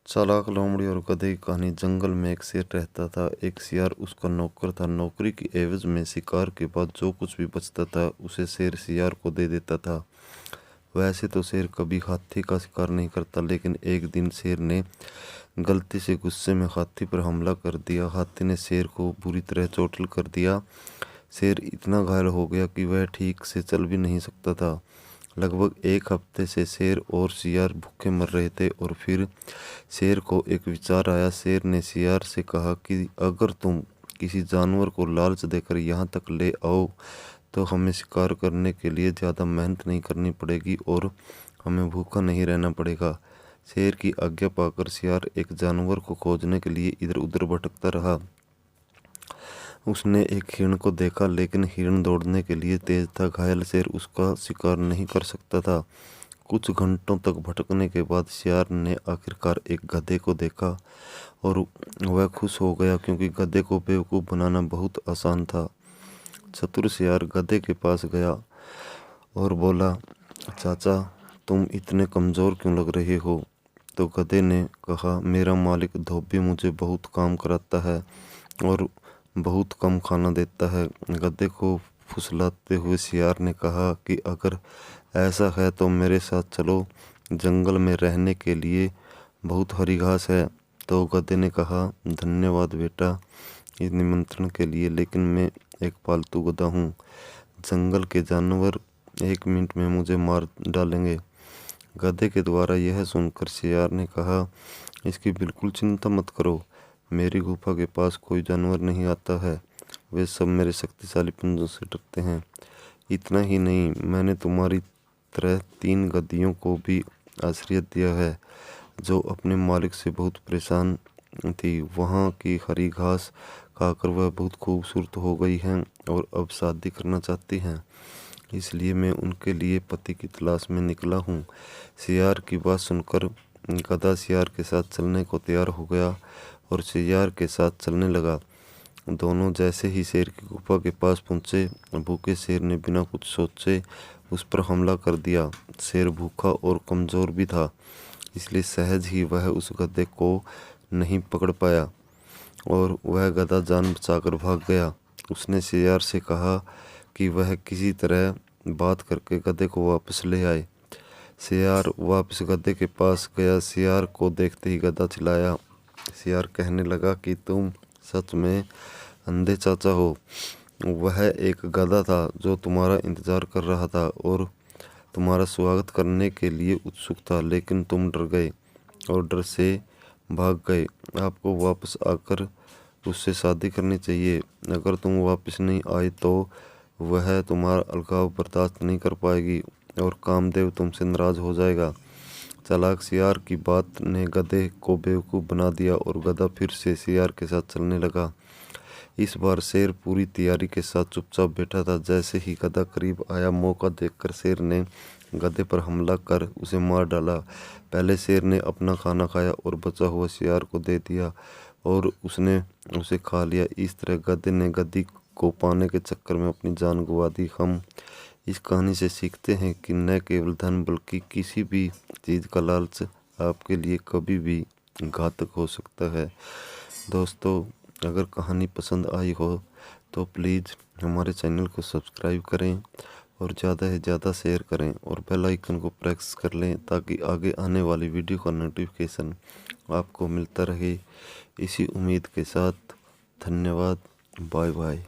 चालाक लोमड़ी और गधे की कहानी। जंगल में एक शेर रहता था। एक सियार उसका नौकर था। नौकरी की एवज में शिकार के बाद जो कुछ भी बचता था उसे शेर सियार को दे देता था। वैसे तो शेर कभी हाथी का शिकार नहीं करता, लेकिन एक दिन शेर ने गलती से गुस्से में हाथी पर हमला कर दिया। हाथी ने शेर को बुरी तरह चोटिल कर दिया। शेर इतना घायल हो गया कि वह ठीक से चल भी नहीं सकता था। लगभग एक हफ्ते से शेर और सियार भूखे मर रहे थे और फिर शेर को एक विचार आया। शेर ने सियार से कहा कि अगर तुम किसी जानवर को लालच देकर यहाँ तक ले आओ तो हमें शिकार करने के लिए ज़्यादा मेहनत नहीं करनी पड़ेगी और हमें भूखा नहीं रहना पड़ेगा। शेर की आज्ञा पाकर सियार एक जानवर को खोजने के लिए इधर उधर भटकता रहा। उसने एक हिरण को देखा, लेकिन हिरण दौड़ने के लिए तेज था। घायल शेर उसका शिकार नहीं कर सकता था। कुछ घंटों तक भटकने के बाद सियार ने आखिरकार एक गधे को देखा और वह खुश हो गया, क्योंकि गधे को बेवकूफ़ बनाना बहुत आसान था। चतुर सियार गधे के पास गया और बोला, चाचा, तुम इतने कमज़ोर क्यों लग रहे हो? तो गधे ने कहा, मेरा मालिक धोबी मुझे बहुत काम कराता है और बहुत कम खाना देता है। गधे को फुसलाते हुए सियार ने कहा कि अगर ऐसा है तो मेरे साथ चलो, जंगल में रहने के लिए बहुत हरी घास है। तो गधे ने कहा, धन्यवाद बेटा इस निमंत्रण के लिए, लेकिन मैं एक पालतू गधा हूँ। जंगल के जानवर 1 मिनट में मुझे मार डालेंगे। गधे के द्वारा यह सुनकर सियार ने कहा, इसकी बिल्कुल चिंता मत करो। मेरी गुफा के पास कोई जानवर नहीं आता है। वे सब मेरे शक्तिशाली पंजों से डरते हैं। इतना ही नहीं, मैंने तुम्हारी तरह 3 गधियों को भी आश्रय दिया है जो अपने मालिक से बहुत परेशान थी। वहाँ की हरी घास खाकर वह बहुत खूबसूरत हो गई हैं और अब शादी करना चाहती हैं। इसलिए मैं उनके लिए पति की तलाश में निकला हूँ। सियार की बात सुनकर गधा सियार के साथ चलने को तैयार हो गया और सियार के साथ चलने लगा। दोनों जैसे ही शेर की गुफा के पास पहुंचे, भूखे शेर ने बिना कुछ सोचे उस पर हमला कर दिया। शेर भूखा और कमज़ोर भी था, इसलिए सहज ही वह उस गधे को नहीं पकड़ पाया और वह गधा जान बचाकर भाग गया। उसने सियार से कहा कि वह किसी तरह बात करके गधे को वापस ले आए। सियार वापस गधे के पास गया। सियार को देखते ही गधा चिल्लाया। सियार कहने लगा कि तुम सच में अंधे चाचा हो। वह एक गधा था जो तुम्हारा इंतजार कर रहा था और तुम्हारा स्वागत करने के लिए उत्सुक था, लेकिन तुम डर गए और डर से भाग गए। आपको वापस आकर उससे शादी करनी चाहिए। अगर तुम वापस नहीं आए तो वह तुम्हारा अलगाव बर्दाश्त नहीं कर पाएगी और कामदेव तुमसे नाराज हो जाएगा। चालाक सियार की बात ने गधे को बेवकूफ़ बना दिया और गधा फिर से सियार के साथ चलने लगा। इस बार शेर पूरी तैयारी के साथ चुपचाप बैठा था। जैसे ही गधा करीब आया, मौका देखकर शेर ने गधे पर हमला कर उसे मार डाला। पहले शेर ने अपना खाना खाया और बचा हुआ सियार को दे दिया और उसने उसे खा लिया। इस तरह गधे ने गधी को पाने के चक्कर में अपनी जान गंवा दी। हम इस कहानी से सीखते हैं कि न केवल धन बल्कि किसी भी चीज़ का लालच आपके लिए कभी भी घातक हो सकता है। दोस्तों, अगर कहानी पसंद आई हो तो प्लीज़ हमारे चैनल को सब्सक्राइब करें और ज़्यादा से ज़्यादा शेयर करें और बेल आइकन को प्रेस कर लें ताकि आगे आने वाली वीडियो का नोटिफिकेशन आपको मिलता रहे। इसी उम्मीद के साथ धन्यवाद। Bye bye.